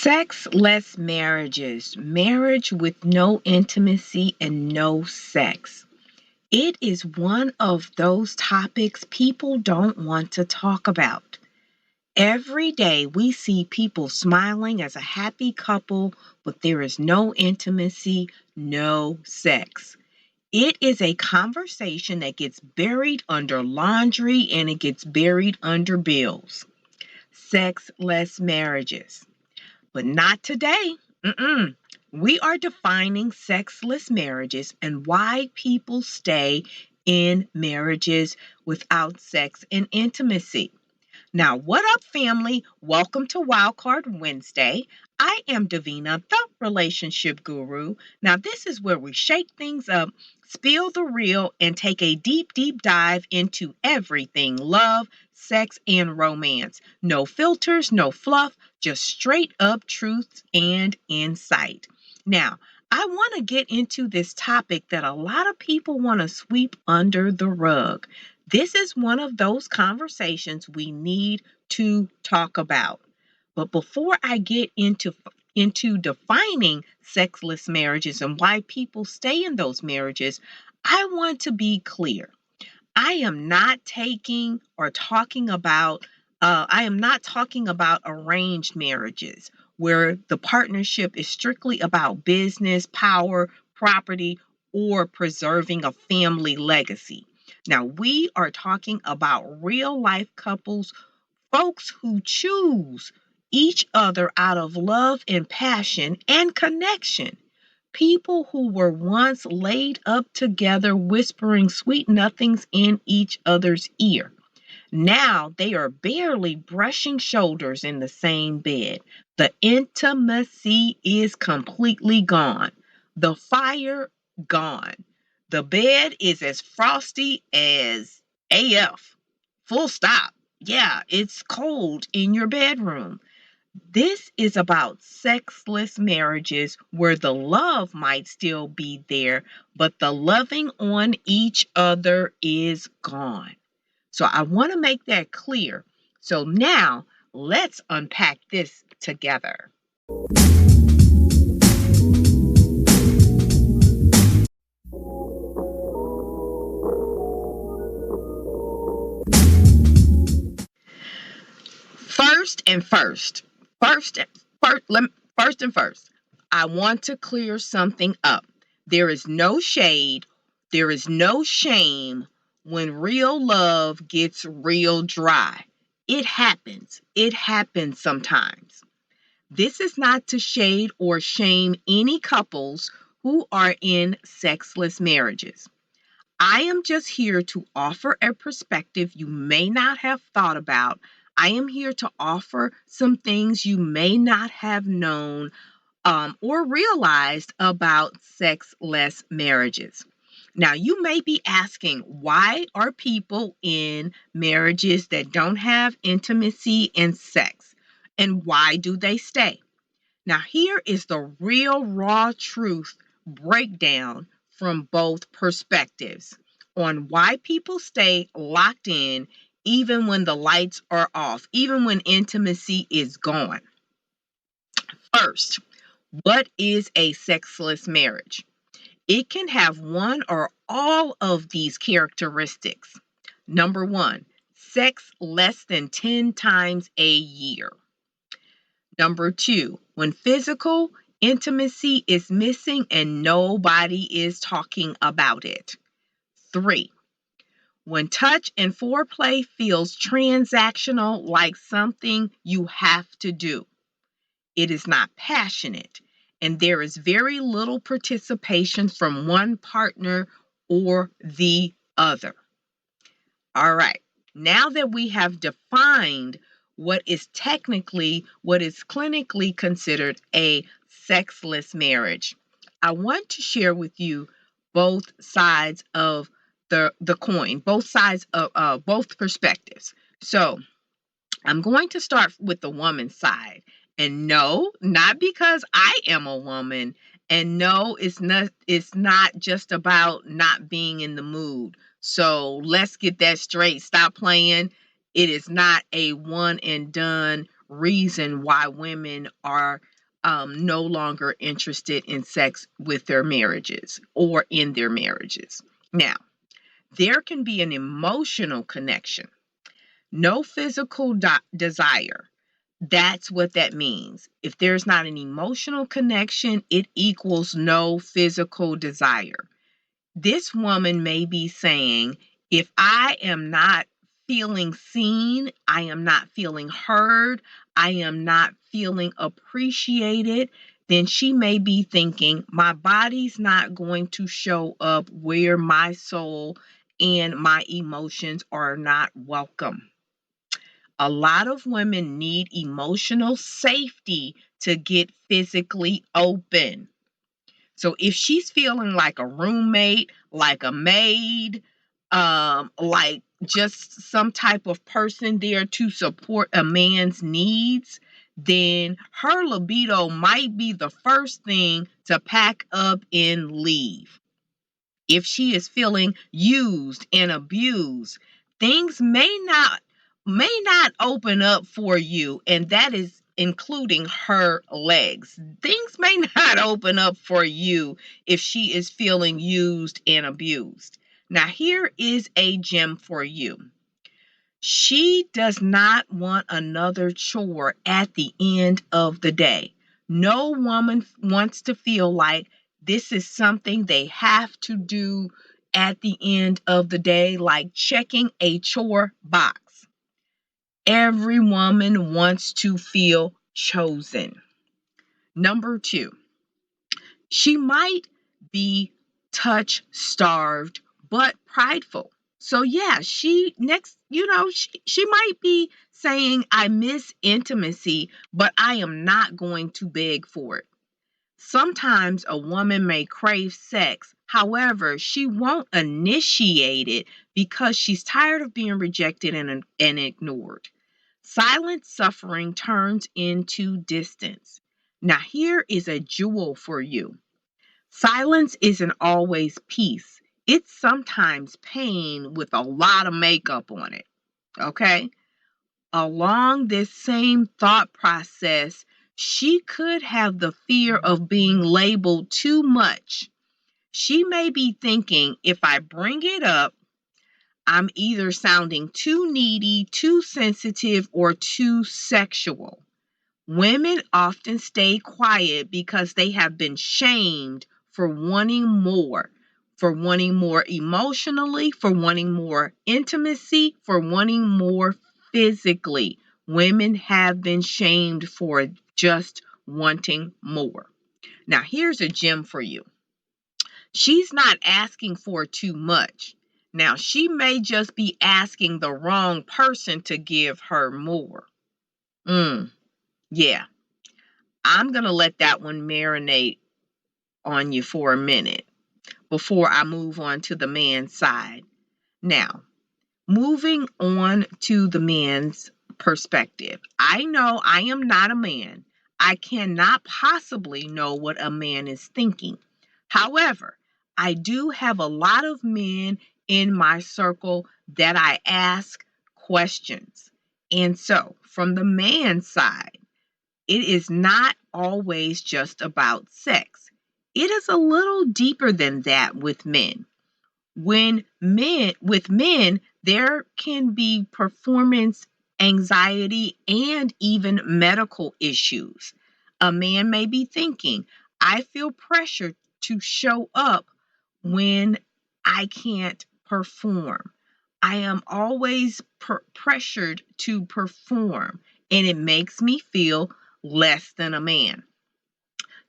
Sexless marriages, marriage with no intimacy and no sex. It is one of those topics people don't want to talk about. Every day we see people smiling as a happy couple, but there is no intimacy, no sex. It is a conversation that gets buried under laundry and it gets buried under bills. Sexless marriages. But not today. Mm-mm. We are defining sexless marriages and why people stay in marriages without sex and intimacy. Now, what up, family? Welcome to Wildcard Wednesday. I am Davina, the relationship guru. Now, this is where we shake things up, spill the real, and take a deep, deep dive into everything love, sex, and romance. No filters, no fluff, just straight up truth and insight. Now, I want to get into this topic that a lot of people want to sweep under the rug. This is one of those conversations we need to talk about. But before I get into defining sexless marriages and why people stay in those marriages, I want to be clear. I am not taking or talking about I am not talking about arranged marriages where the partnership is strictly about business, power, property, or preserving a family legacy. Now, we are talking about real life couples, folks who choose each other out of love and passion and connection. People who were once laid up together, whispering sweet nothings in each other's ear. Now they are barely brushing shoulders in the same bed. The intimacy is completely gone. The fire gone. The bed is as frosty as AF. Full stop. Yeah, it's cold in your bedroom. This is about sexless marriages where the love might still be there, but the loving on each other is gone. So I want to make that clear. So now let's unpack this together. First and first, first, first, first and first, I want to clear something up. There is no shade, there is no shame when real love gets real dry. It happens. It happens sometimes. This is not to shade or shame any couples who are in sexless marriages. I am just here to offer a perspective you may not have thought about. I am here to offer some things you may not have known or realized about sexless marriages. Now, you may be asking, why are people in marriages that don't have intimacy and sex? And why do they stay? Now, here is the real raw truth breakdown from both perspectives on why people stay locked in even when the lights are off, even when intimacy is gone. First, what is a sexless marriage? It can have one or all of these characteristics. Number one, sex less than 10 times a year. Number two, when physical intimacy is missing and nobody is talking about it. Three, when touch and foreplay feels transactional, like something you have to do. It is not passionate, and there is very little participation from one partner or the other. All right, now that we have defined what is clinically considered a sexless marriage, I want to share with you both sides of the coin, both sides of both perspectives. So I'm going to start with the woman's side. And no, not because I am a woman. And no, it's not just about not being in the mood. So let's get that straight. Stop playing. It is not a one and done reason why women are no longer interested in sex with their marriages or in their marriages. Now, there can be an emotional connection, no physical desire. That's what that means. If there's not an emotional connection, it equals no physical desire. This woman may be saying, if I am not feeling seen, I am not feeling heard, I am not feeling appreciated, then she may be thinking, my body's not going to show up where my soul and my emotions are not welcome. A lot of women need emotional safety to get physically open. So if she's feeling like a roommate, like a maid, like just some type of person there to support a man's needs, then her libido might be the first thing to pack up and leave. If she is feeling used and abused, things may not open up for you, and that is including her legs. Things may not open up for you if she is feeling used and abused. Now, here is a gem for you. She does not want another chore at the end of the day. No woman wants to feel like this is something they have to do at the end of the day, like checking a chore box. Every woman wants to feel chosen. Number two, she might be touch starved but prideful. So yeah, she might be saying, I miss intimacy, but I am not going to beg for it. Sometimes a woman may crave sex. However, she won't initiate it because she's tired of being rejected and ignored. Silent suffering turns into distance. Now, here is a jewel for you. Silence isn't always peace. It's sometimes pain with a lot of makeup on it. Okay? Along this same thought process, she could have the fear of being labeled too much. She may be thinking, if I bring it up, I'm either sounding too needy, too sensitive, or too sexual. Women often stay quiet because they have been shamed for wanting more emotionally, for wanting more intimacy, for wanting more physically. Women have been shamed for just wanting more. Now, here's a gem for you. She's not asking for too much. Now, she may just be asking the wrong person to give her more. Yeah. I'm going to let that one marinate on you for a minute before I move on to the man's side. Now, moving on to the man's perspective. I know I am not a man. I cannot possibly know what a man is thinking. However, I do have a lot of men in my circle that I ask questions. And so, from the man's side, it is not always just about sex. It is a little deeper than that with men. With men, there can be performance anxiety and even medical issues. A man may be thinking, I feel pressure to show up when I can't perform. I am always pressured to perform, and it makes me feel less than a man.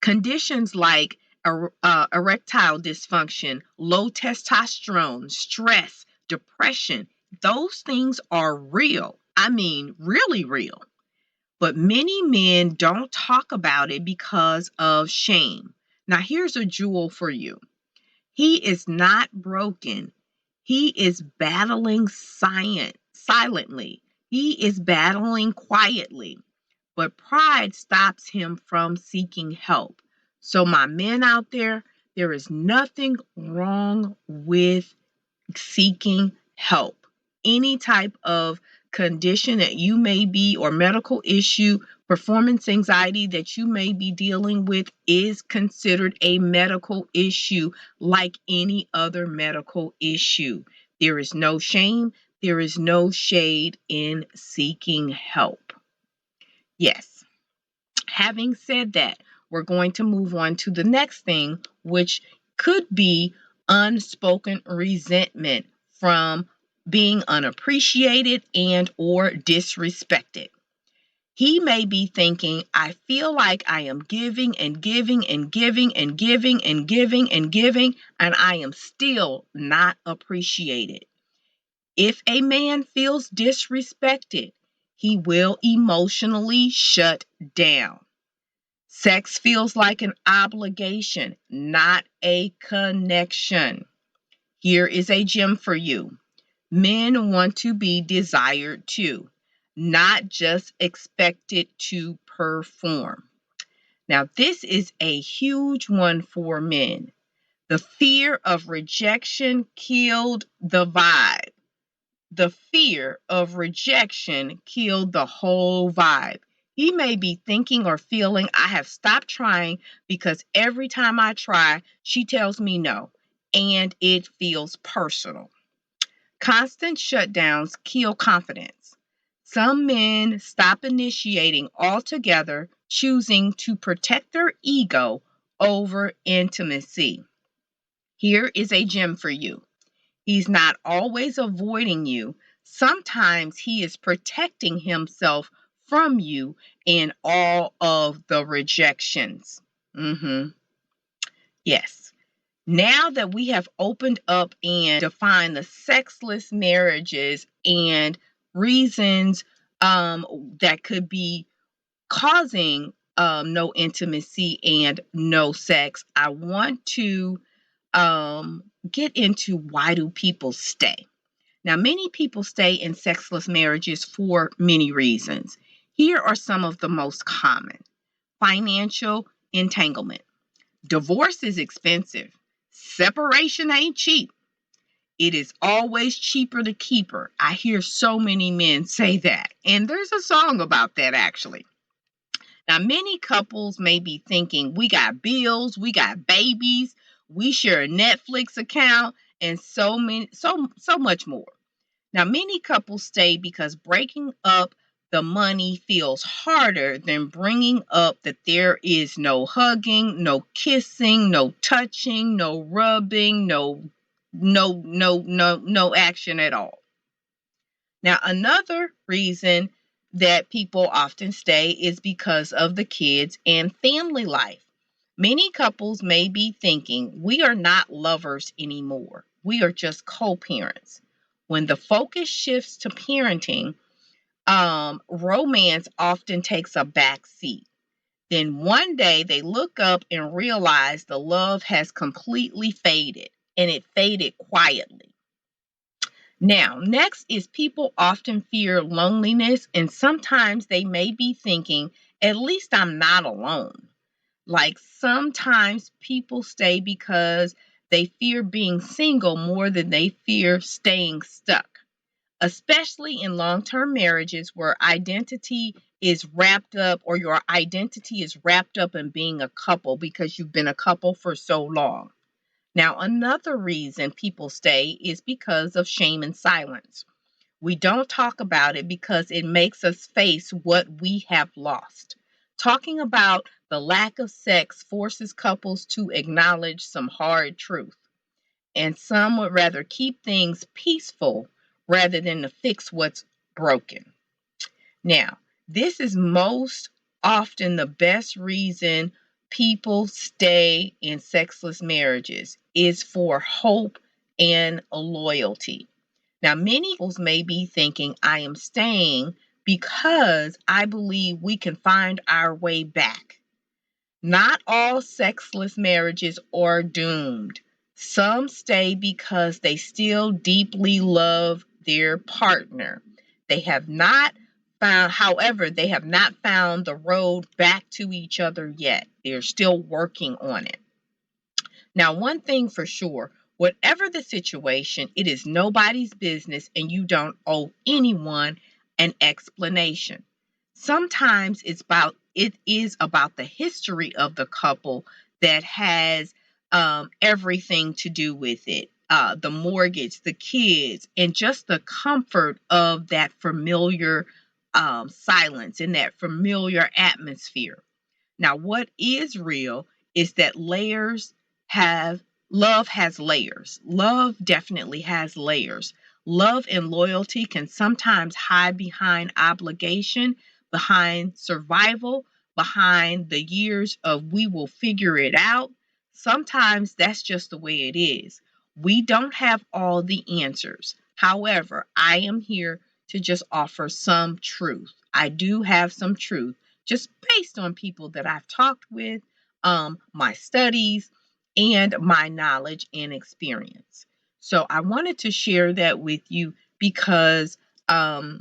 Conditions like erectile dysfunction, low testosterone, stress, depression, those things are real. I mean, really real. But many men don't talk about it because of shame. Now, here's a jewel for you. He is not broken. He is battling silently. He is battling quietly. But pride stops him from seeking help. So, my men out there is nothing wrong with seeking help. Any type of condition that you may be, or medical issue, performance anxiety that you may be dealing with, is considered a medical issue like any other medical issue. There is no shame, there is no shade in seeking help. Yes. Having said that, we're going to move on to the next thing, which could be unspoken resentment from being unappreciated and or disrespected. He may be thinking, I feel like I am giving and giving and giving and giving and giving and giving, and I am still not appreciated. If a man feels disrespected, he will emotionally shut down. Sex feels like an obligation, not a connection. Here is a gem for you. Men want to be desired too, not just expected to perform. Now, this is a huge one for men. The fear of rejection killed the vibe. The fear of rejection killed the whole vibe. He may be thinking or feeling, I have stopped trying because every time I try, she tells me no, and it feels personal. Constant shutdowns kill confidence. Some men stop initiating altogether, choosing to protect their ego over intimacy. Here is a gem for you. He's not always avoiding you. Sometimes he is protecting himself from you in all of the rejections. Yes. Now that we have opened up and defined the sexless marriages and reasons that could be causing no intimacy and no sex, I want to get into why do people stay. Now, many people stay in sexless marriages for many reasons. Here are some of the most common. Financial entanglement. Divorce is expensive. Separation ain't cheap. It is always cheaper to keep her. I hear so many men say that. And there's a song about that, actually. Now, many couples may be thinking, we got bills, we got babies, we share a Netflix account, and so much more. Now, many couples stay because breaking up the money feels harder than bringing up that there is no hugging, no kissing, no touching, no rubbing, no action at all. Now, another reason that people often stay is because of the kids and family life. Many couples may be thinking, we are not lovers anymore. We are just co-parents. When the focus shifts to parenting, romance often takes a back seat. Then one day they look up and realize the love has completely faded, and it faded quietly. Now, next is people often fear loneliness, and sometimes they may be thinking, at least I'm not alone. Like sometimes people stay because they fear being single more than they fear staying stuck, especially in long-term marriages where identity is wrapped up, or your identity is wrapped up in being a couple because you've been a couple for so long. Now, another reason people stay is because of shame and silence. We don't talk about it because it makes us face what we have lost. Talking about the lack of sex forces couples to acknowledge some hard truth. And some would rather keep things peaceful rather than to fix what's broken. Now, this is most often the best reason people stay in sexless marriages is for hope and loyalty. Now, many couples may be thinking, I am staying because I believe we can find our way back. Not all sexless marriages are doomed. Some stay because they still deeply love their partner. They have not found, however, they have not found the road back to each other yet. They're still working on it. Now, one thing for sure, whatever the situation, it is nobody's business and you don't owe anyone and explanation. Sometimes it is about the history of the couple that has everything to do with it. The mortgage, the kids, and just the comfort of that familiar silence and that familiar atmosphere. Now, what is real is that love has layers. Love definitely has layers. Love and loyalty can sometimes hide behind obligation, behind survival, behind the years of we will figure it out. Sometimes that's just the way it is. We don't have all the answers. However, I am here to just offer some truth. I do have some truth just based on people that I've talked with, my studies, and my knowledge and experience. So I wanted to share that with you because a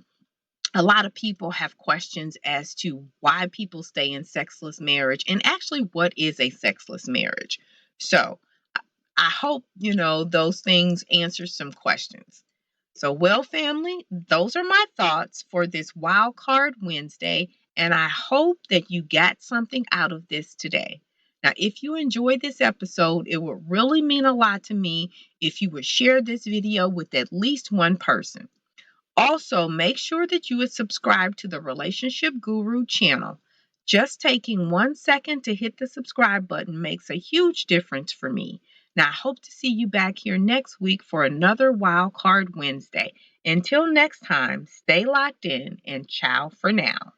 lot of people have questions as to why people stay in sexless marriage and actually what is a sexless marriage. So I hope, those things answer some questions. So, well, family, those are my thoughts for this Wild Card Wednesday, and I hope that you got something out of this today. Now, if you enjoyed this episode, it would really mean a lot to me if you would share this video with at least one person. Also, make sure that you would subscribe to the Relationship Guru channel. Just taking 1 second to hit the subscribe button makes a huge difference for me. Now, I hope to see you back here next week for another Wild Card Wednesday. Until next time, stay locked in and ciao for now.